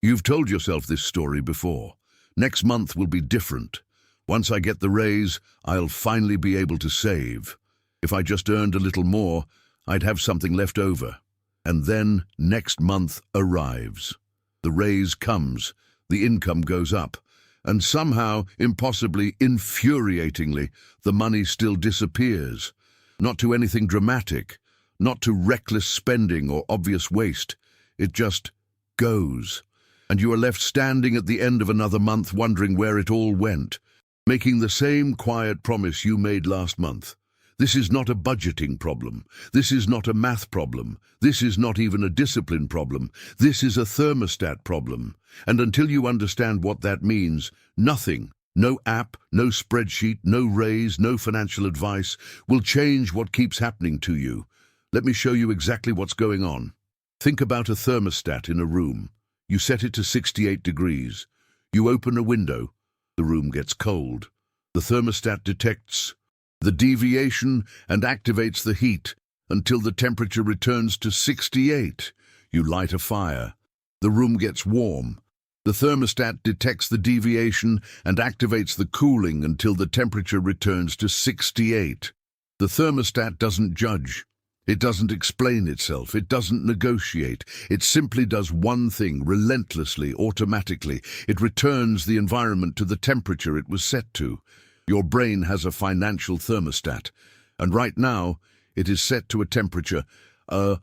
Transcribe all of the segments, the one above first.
You've told yourself this story before. Next month will be different. Once I get the raise, I'll finally be able to save. If I just earned a little more, I'd have something left over. And then next month arrives. The raise comes, the income goes up, and somehow, impossibly, infuriatingly, the money still disappears. Not to anything dramatic, not to reckless spending or obvious waste. It just goes. And you are left standing at the end of another month wondering where it all went, making the same quiet promise you made last month. This is not a budgeting problem. This is not a math problem. This is not even a discipline problem. This is a thermostat problem. And until you understand what that means, nothing, no app, no spreadsheet, no raise, no financial advice will change what keeps happening to you. Let me show you exactly what's going on. Think about a thermostat in a room. You set it to 68 degrees. You open a window. The room gets cold. The thermostat detects the deviation and activates the heat until the temperature returns to 68. You light a fire. The room gets warm. The thermostat detects the deviation and activates the cooling until the temperature returns to 68. The thermostat doesn't judge. It doesn't explain itself. It doesn't negotiate. It simply does one thing relentlessly, automatically. It returns the environment to the temperature it was set to. Your brain has a financial thermostat, and right now it is set to a temperature, a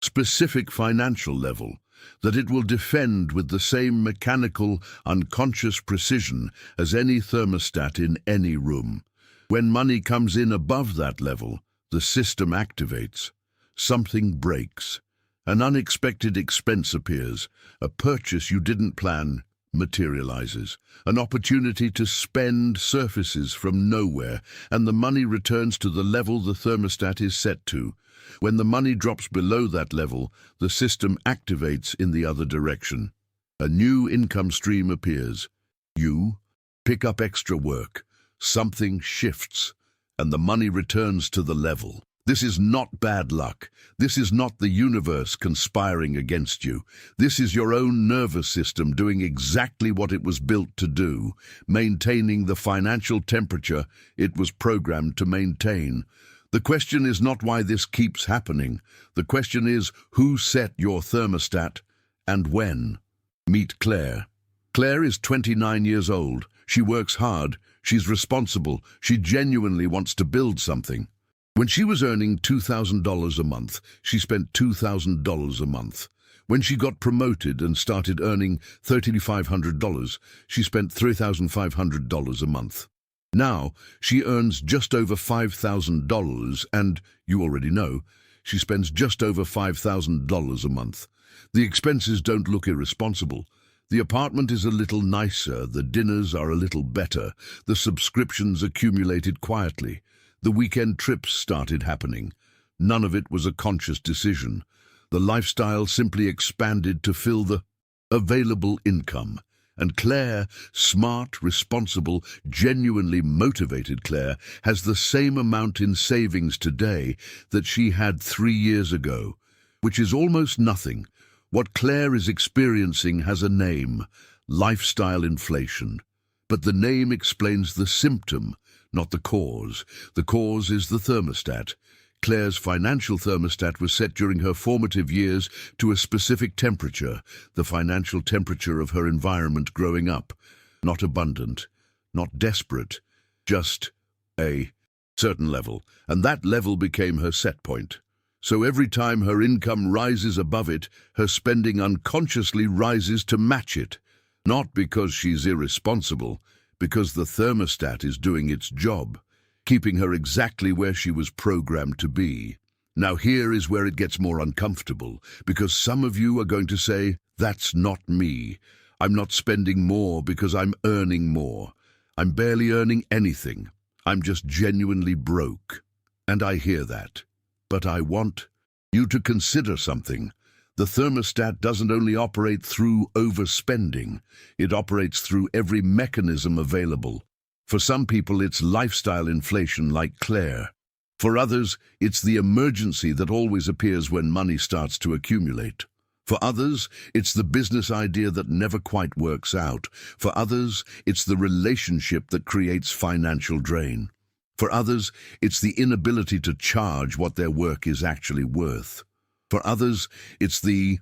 specific financial level, that it will defend with the same mechanical, unconscious precision as any thermostat in any room. When money comes in above that level, the system activates. Something breaks. An unexpected expense appears. A purchase you didn't plan materializes. An opportunity to spend surfaces from nowhere, and the money returns to the level the thermostat is set to. When the money drops below that level, the system activates in the other direction. A new income stream appears. You pick up extra work. Something shifts, and the money returns to the level. This is not bad luck. This is not the universe conspiring against you. This is your own nervous system doing exactly what it was built to do, maintaining the financial temperature it was programmed to maintain. The question is not why this keeps happening. The question is who set your thermostat and when. Meet Claire. Claire is 29 years old. She works hard. She's responsible. She genuinely wants to build something. When she was earning $2,000 a month, she spent $2,000 a month. When she got promoted and started earning $3,500, she spent $3,500 a month. Now, she earns just over $5,000 and, you already know, she spends just over $5,000 a month. The expenses don't look irresponsible. The apartment is a little nicer, the dinners are a little better, the subscriptions accumulated quietly. The weekend trips started happening. None of it was a conscious decision. The lifestyle simply expanded to fill the available income. And Claire, smart, responsible, genuinely motivated Claire, has the same amount in savings today that she had 3 years ago, which is almost nothing. What Claire is experiencing has a name, lifestyle inflation. But the name explains the symptom, not the cause. The cause is the thermostat. Claire's financial thermostat was set during her formative years to a specific temperature, the financial temperature of her environment growing up. Not abundant, not desperate, just a certain level, and that level became her set point. So every time her income rises above it, her spending unconsciously rises to match it. Not because she's irresponsible, because the thermostat is doing its job, keeping her exactly where she was programmed to be. Now here is where it gets more uncomfortable, because some of you are going to say, that's not me. I'm not spending more because I'm earning more. I'm barely earning anything. I'm just genuinely broke. And I hear that. But I want you to consider something. The thermostat doesn't only operate through overspending, it operates through every mechanism available. For some people, it's lifestyle inflation like Claire. For others, it's the emergency that always appears when money starts to accumulate. For others, it's the business idea that never quite works out. For others, it's the relationship that creates financial drain. For others, it's the inability to charge what their work is actually worth. For others, it's the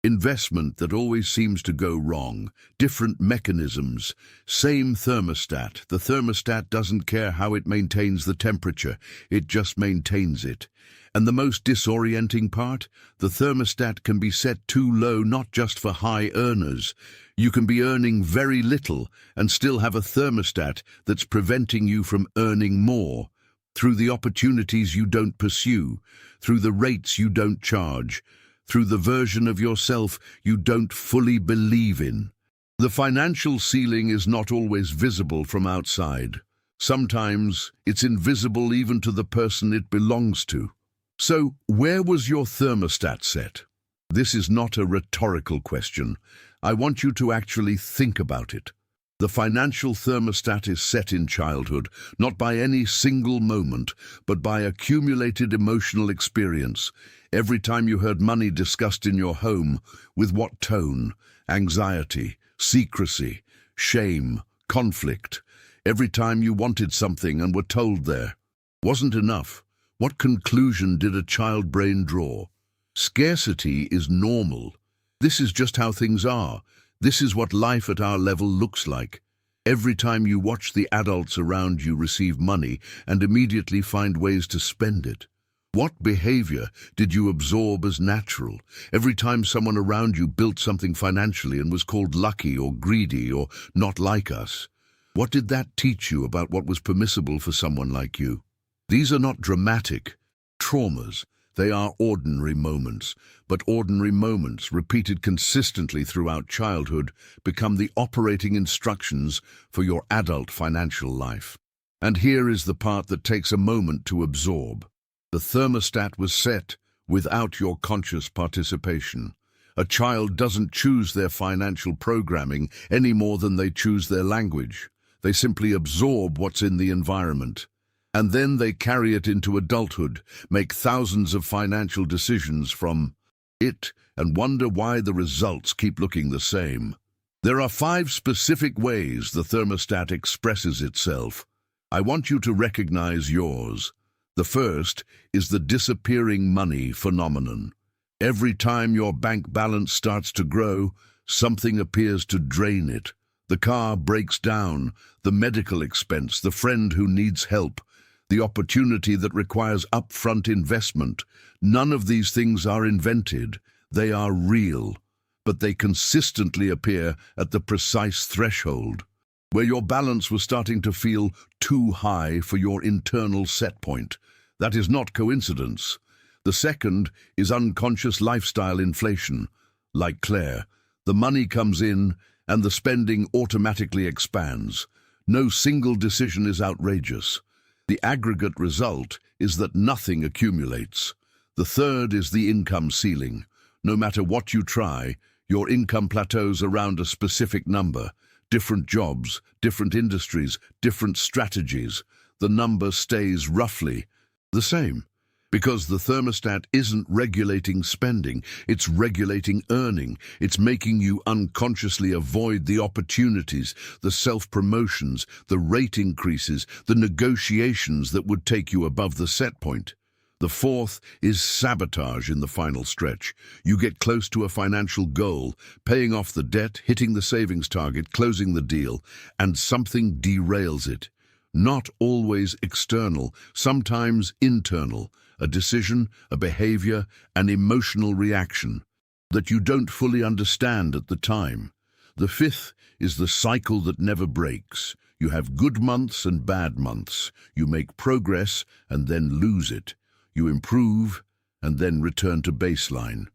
investment that always seems to go wrong. Different mechanisms. Same thermostat. The thermostat doesn't care how it maintains the temperature. It just maintains it. And the most disorienting part? The thermostat can be set too low not just for high earners. You can be earning very little and still have a thermostat that's preventing you from earning more through the opportunities you don't pursue, through the rates you don't charge, through the version of yourself you don't fully believe in. The financial ceiling is not always visible from outside. Sometimes it's invisible even to the person it belongs to. So, where was your thermostat set? This is not a rhetorical question. I want you to actually think about it. The financial thermostat is set in childhood, not by any single moment, but by accumulated emotional experience. Every time you heard money discussed in your home, with what tone? Anxiety, secrecy, shame, conflict. Every time you wanted something and were told there wasn't enough. What conclusion did a child brain draw? Scarcity is normal. This is just how things are. This is what life at our level looks like. Every time you watch the adults around you receive money and immediately find ways to spend it. What behavior did you absorb as natural? Every time someone around you built something financially and was called lucky or greedy or not like us, what did that teach you about what was permissible for someone like you? These are not dramatic traumas. They are ordinary moments. But ordinary moments, repeated consistently throughout childhood, become the operating instructions for your adult financial life. And here is the part that takes a moment to absorb. The thermostat was set without your conscious participation. A child doesn't choose their financial programming any more than they choose their language. They simply absorb what's in the environment. And then they carry it into adulthood, make thousands of financial decisions from it, and wonder why the results keep looking the same. There are 5 specific ways the thermostat expresses itself. I want you to recognize yours. The first is the disappearing money phenomenon. Every time your bank balance starts to grow, something appears to drain it. The car breaks down, the medical expense, the friend who needs help, the opportunity that requires upfront investment. None of these things are invented. They are real, but they consistently appear at the precise threshold, where your balance was starting to feel too high for your internal set point. That is not coincidence. The second is unconscious lifestyle inflation. Like Claire, the money comes in and the spending automatically expands. No single decision is outrageous. The aggregate result is that nothing accumulates. The third is the income ceiling. No matter what you try, your income plateaus around a specific number. Different jobs, different industries, different strategies. The number stays roughly the same. Because the thermostat isn't regulating spending, it's regulating earning. It's making you unconsciously avoid the opportunities, the self-promotions, the rate increases, the negotiations that would take you above the set point. The fourth is sabotage in the final stretch. You get close to a financial goal, paying off the debt, hitting the savings target, closing the deal, and something derails it. Not always external, sometimes internal. A decision, a behavior, an emotional reaction that you don't fully understand at the time. The fifth is the cycle that never breaks. You have good months and bad months. You make progress and then lose it. You improve and then return to baseline.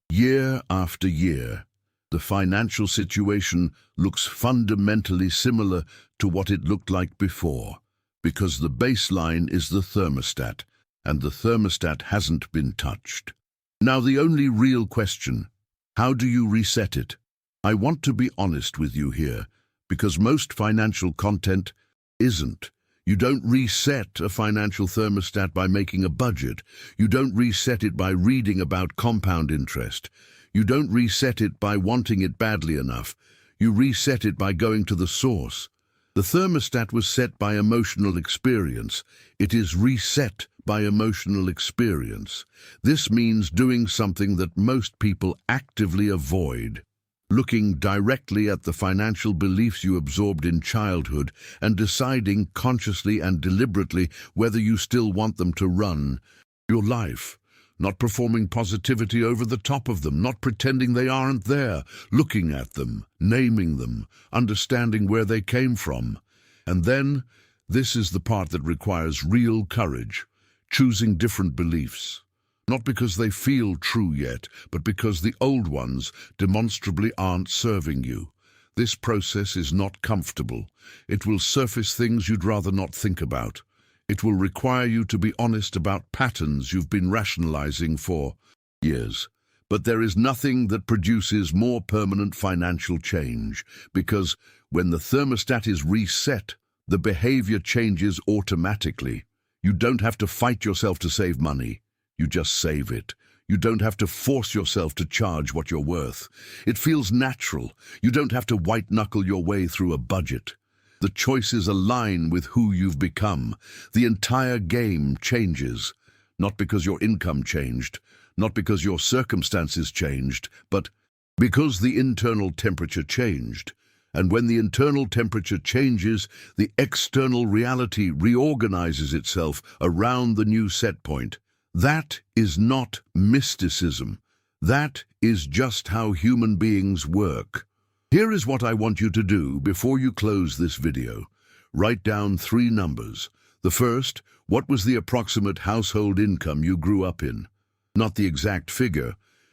Year after year, the financial situation looks fundamentally similar to what it looked like before, because the baseline is the thermostat, and the thermostat hasn't been touched. Now the only real question, how do you reset it? I want to be honest with you here, because most financial content isn't. You don't reset a financial thermostat by making a budget. You don't reset it by reading about compound interest. You don't reset it by wanting it badly enough. You reset it by going to the source. The thermostat was set by emotional experience. It is reset by emotional experience. This means doing something that most people actively avoid. Looking directly at the financial beliefs you absorbed in childhood and deciding consciously and deliberately whether you still want them to run your life. Not performing positivity over the top of them, not pretending they aren't there, looking at them, naming them, understanding where they came from. And then, this is the part that requires real courage, choosing different beliefs. Not because they feel true yet, but because the old ones demonstrably aren't serving you. This process is not comfortable. It will surface things you'd rather not think about. It will require you to be honest about patterns you've been rationalizing for years. But there is nothing that produces more permanent financial change, because when the thermostat is reset, the behavior changes automatically. You don't have to fight yourself to save money. You just save it. You don't have to force yourself to charge what you're worth. It feels natural. You don't have to white-knuckle your way through a budget. The choices align with who you've become. The entire game changes, not because your income changed, not because your circumstances changed, but because the internal temperature changed. And when the internal temperature changes, the external reality reorganizes itself around the new set point. That is not mysticism. That is just how human beings work. Here is what I want you to do before you close this video. Write down 3 numbers. The first, what was the approximate household income you grew up in? Not the exact figure,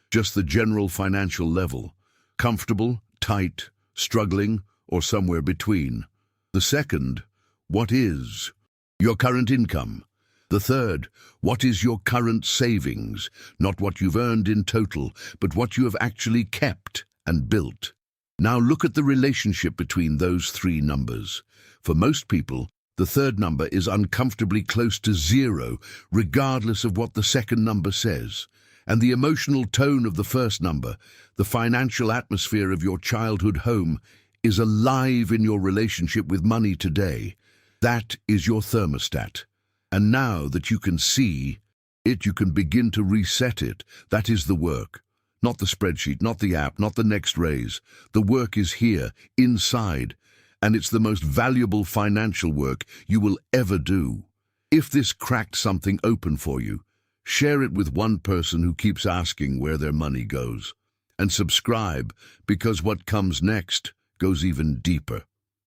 just the general financial level. Comfortable, tight, struggling, or somewhere between. The second, what is your current income? The third, what is your current savings? Not what you've earned in total, but what you have actually kept and built. Now look at the relationship between those 3 numbers. For most people, the third number is uncomfortably close to 0, regardless of what the second number says. And the emotional tone of the first number, the financial atmosphere of your childhood home, is alive in your relationship with money today. That is your thermostat. And now that you can see it, you can begin to reset it. That is the work. Not the spreadsheet, not the app, not the next raise. The work is here, inside, and it's the most valuable financial work you will ever do. If this cracked something open for you, share it with one person who keeps asking where their money goes. And subscribe, because what comes next goes even deeper.